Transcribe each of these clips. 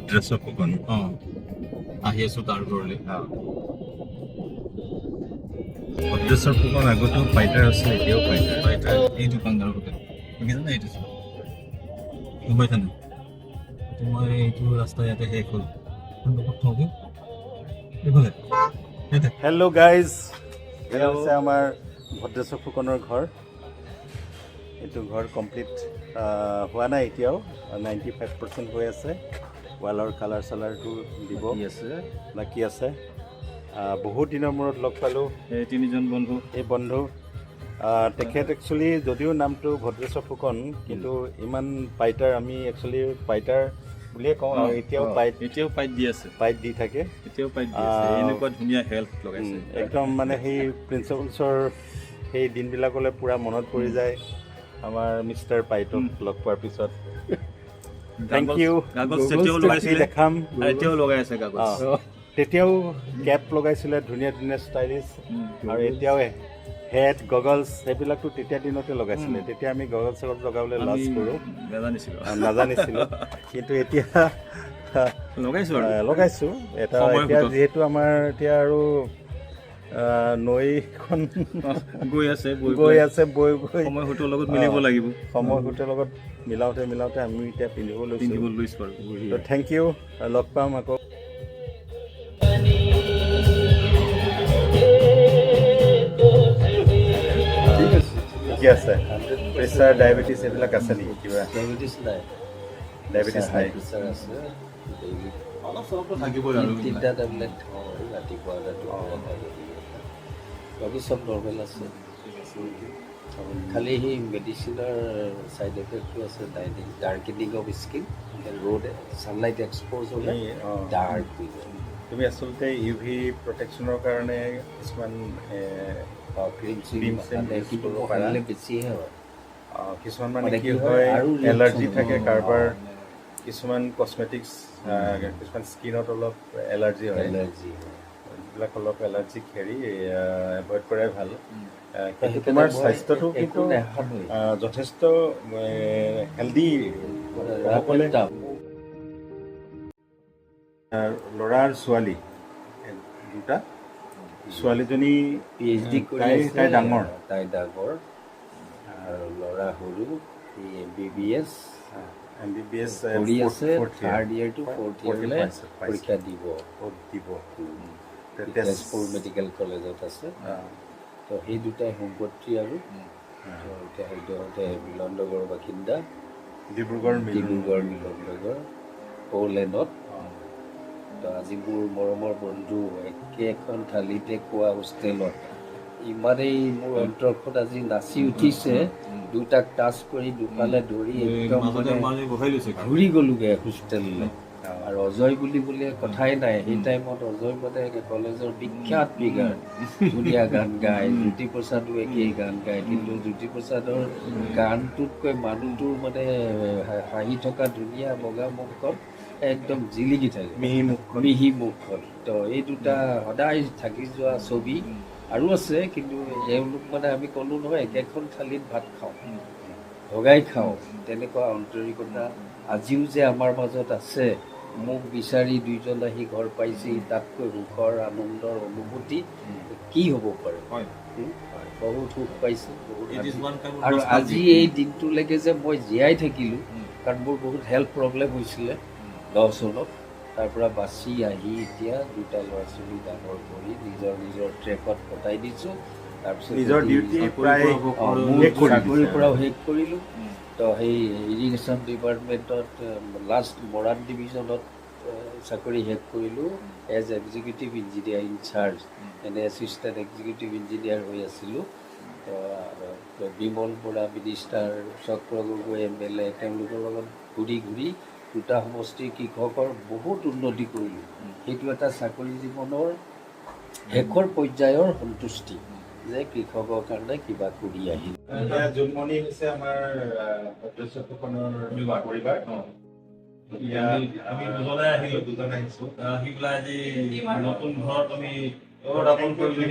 ভদ্ৰেশ্বৰ ফুকন আহি আছোঁ তাৰ ঘৰলৈ। ভদ্ৰেশ্বৰ ফুকন আগতেও ফাইটাৰ আছে, এতিয়াও ফাইটাৰ। এই দোকানদাৰৰ কথা শুনিছানে? এইটো গম পাইছানে? মই এইটো ৰাস্তা ইয়াতে শেষ হ'ল। হেল্ল' গাইজ, এয়া হৈছে আমাৰ ভদ্ৰেশ্বৰ ফুকনৰ ঘৰ। এইটো ঘৰ কমপ্লিট হোৱা নাই এতিয়াও, 95% হৈ আছে। ৱালৰ কালাৰ চালাৰটো দিব বাকী আছে। বহুত দিনৰ মূৰত লগ পালোঁ এই তিনিজন বন্ধু। তেখেত একচুৱেলি যদিও নামটো ভদ্ৰেশ্বৰ ফুকন, কিন্তু ইমান ফাইটাৰ, আমি একচুৱেলি ফাইটাৰ বুলিয়ে কওঁ আৰু এতিয়াও পাইট দি আছে, পাইট দি থাকে। এতিয়াও পাইট দি আছে। এনেকুৱা ধুনীয়া হেল্থ লগাইছে একদম, মানে সেই প্ৰিন্সিপালছৰ সেই দিনবিলাকলৈ পূৰা মনত পৰি যায় আমাৰ মিষ্টাৰ পাইটক লগ পোৱাৰ পিছত। Thank you. দেখাম, এতিয়াও লগাই আছে কাগজ। তেতিয়াও কেপ লগাইছিলে, ধুনীয়া ধুনীয়া ষ্টাইলিছ, আৰু এতিয়াও হেড গগলছ সেইবিলাকতো তেতিয়া দিনতে লগাইছিলে। তেতিয়া আমি গগলছ লগাবলৈ লাজ কৰোঁ, নাজানিছিলোঁ। কিন্তু এতিয়া লগাইছোঁ এটা। এতিয়া যিহেতু আমাৰ এতিয়া আৰু নৈখন গৈ আছে, বৈ সময়সূতৰ লগত মিলিব লাগিব। সময়সূতৰ লগত মিলাওঁতে আমি এতিয়া পিন্ধিব লৈছোঁ বাৰু। তো থেংক ইউ, লগ পাম আকৌ। ঠিকে আছে। প্ৰেছাৰ, ডায়েবেটিছ এইবিলাক আছে নেকি? কিবা ডায়েবেটিছ নাই, প্ৰেছাৰ আছে। অলপ চলপটো থাকিবই আৰু। 3টা টেবলেট খাওঁ ৰাতিপুৱা, বাকী চব নৰ্মেল আছে। খালি সেই মেডিচিনৰ ছাইড এফেক্টটো আছে, darkening of skin, broad sunlight expose হ'লে ডাৰ্ক হৈ যায়। তুমি আচলতে UV প্ৰটেকশ্যনৰ কাৰণে কিছুমান ক্ৰীম ইউজ কৰিব পাৰিলে বেছিহে হয়। কিছুমান মানে কি হয়, এলাৰ্জি থাকে কাৰোবাৰ, কিছুমান কছমেটিক্স, কিছুমান স্কিনত অলপ এলাৰ্জি হয়। এইবিলাক অলপ এলাৰ্জি হেৰি এভইড কৰাই ভাল। কিন্তু তোমাৰ স্বাস্থ্যটো কিন্তু যথেষ্ট হেল্ডি হ'বলৈ। ল'ৰা আৰু ছোৱালী দুটা। ছোৱালীজনী PhD কৰি আছে, তাই ডাঙৰ আৰু ল'ৰা সৰু, MBBS কৰি আছে, 3rd year to 4th yearলৈ পৰীক্ষা দিব। তেজপুৰ মেডিকেল কলেজত আছে। তো সেই দুটাই সম্পত্তি আৰু এতিয়া সদ্যহতে মিলননগৰৰ বাসিন্দা, ডিব্ৰুগড় মিলননগৰ পৌলেণ্ডত। তো আজি মোৰ মৰমৰ বন্ধু একেখন থালিতে খোৱা হোষ্টেলত ইমানেই মোৰ অন্তৰখন আজি নাচি উঠিছে। দুটাক টাচ কৰি দুফালে ধৰি একদম ঘূৰি গ'লোগৈ হোষ্টেললৈ। আৰু অজয় বুলি কথাই নাই। সেই টাইমত অজয় মানে কলেজৰ বিখ্যাত ফিগাৰ, ধুনীয়া গান গায়। জ্যোতিপ্ৰসাদো একেই গান গায়, কিন্তু জ্যোতিপ্ৰসাদৰ গানটোতকৈ মানুহটোৰ মানে হাঁহি থকা ধুনীয়া বগা মুখখন একদম জিলিকি থাকে, মিহি মুখখন। তো এই দুটা সদায় থাকি যোৱা ছবি আৰু আছে, কিন্তু এওঁলোক মানে আমি ক'লোঁ নহয়, একেখন থালিত ভাত খাওঁ, ভগাই খাওঁ, তেনেকুৱা আন্তৰিকতা আজিও যে আমাৰ মাজত আছে। মোক বিচাৰি দুইজন আহি ঘৰ পাইছেহি, তাতকৈ সুখৰ আনন্দৰ অনুভূতি কি হ'ব পাৰে? বহুত সুখ পাইছে, আৰু আজি এই দিনটোলৈকে যে মই জীয়াই থাকিলোঁ, কাৰণ মোৰ বহুত হেল্থ প্ৰব্লেম হৈছিলে 10 চনত। তাৰ পৰা বাচি আহি এতিয়া দুটা ল'ৰা ছোৱালী ডাঙৰ কৰি নিজৰ ট্ৰেকত কটাই দিছোঁ। তাৰপিছত নিজৰ ডিউটি চাকৰিৰ পৰাও শেষ কৰিলোঁ। তো সেই ইৰিগেশ্যন ডিপাৰ্টমেণ্টত লাষ্ট মৰাণ ডিভিজনত চাকৰি শেষ কৰিলোঁ as executive engineer in charge, assistant executive engineer হৈ আছিলোঁ। বিমল বৰা মিনিষ্টাৰ, চক্ৰ গগৈ MLA, তেওঁলোকৰ লগত ঘূৰি দুটা সমষ্টিৰ কৃষকৰ বহুত উন্নতি কৰিলোঁ। সেইটো এটা চাকৰি জীৱনৰ শেষৰ পৰ্যায়ৰ সন্তুষ্টি যে কৃষকৰ কাৰণে কিবা কৰি আহিল। জোনমণি হৈছে আমাৰ ভদ্ৰেশ্বৰ ফুকনৰ পৰিবাৰ। আমি দুজনে আহিছোঁ, আহি পেলাই আজি নতুন ঘৰত আমি পদাৰ্পণ কৰিলোঁ।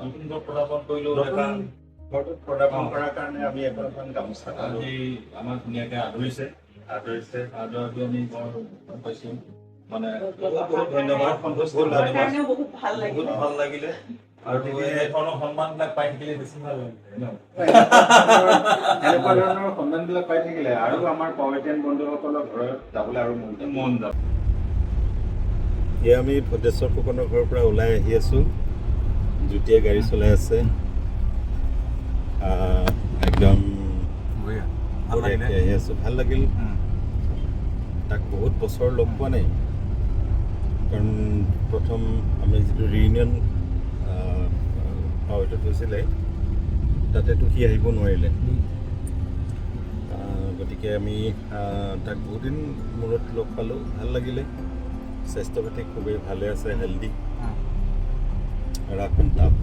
নতুন ঘৰত পদাৰ্পণ কৰিলোঁ। ঘৰটোত পদাৰ্পণ কৰাৰ কাৰণে আমি এখন গামোচা আজি আমাক ধুনীয়াকৈ আদৰিছে। আদৰিছে আদৰাটো আমি বৰ পাইছোঁ মানে বহুত ধন্যবাদ সন্তোষ বহুত ভাল লাগিলে আৰু এনেধৰণৰ সন্মানবিলাক পাই থাকিলে বেছি ভাল লাগিলে এনেকুৱা ধৰণৰ সন্মানবিলাক পাই থাকিলে আৰু আমাৰ পাৱাৰটিয়ান বন্ধুসকলৰ ঘৰত যাবলৈ আৰু মন যাব। এয়া আমি ভদ্ৰেশ্বৰ ফুকনৰ ঘৰৰ পৰা ওলাই আহি আছোঁ। যুটীয়া গাড়ী চলাই আছে, একদম আহি আছোঁ। ভাল লাগিল, তাক বহুত বছৰ লগ পোৱা নাই, কাৰণ প্ৰথম আমি যিটো ৰিইউনিয়ন পাৱাৰটোত হৈছিলে তাতেতো সি আহিব নোৱাৰিলে, গতিকে আমি তাক বহুত দিন মূৰত লগ পালোঁ। ভাল লাগিলে, স্বাস্থ্য পাতি খুবেই ভালে আছে, হেল্ডি। ৰাখোন তাপ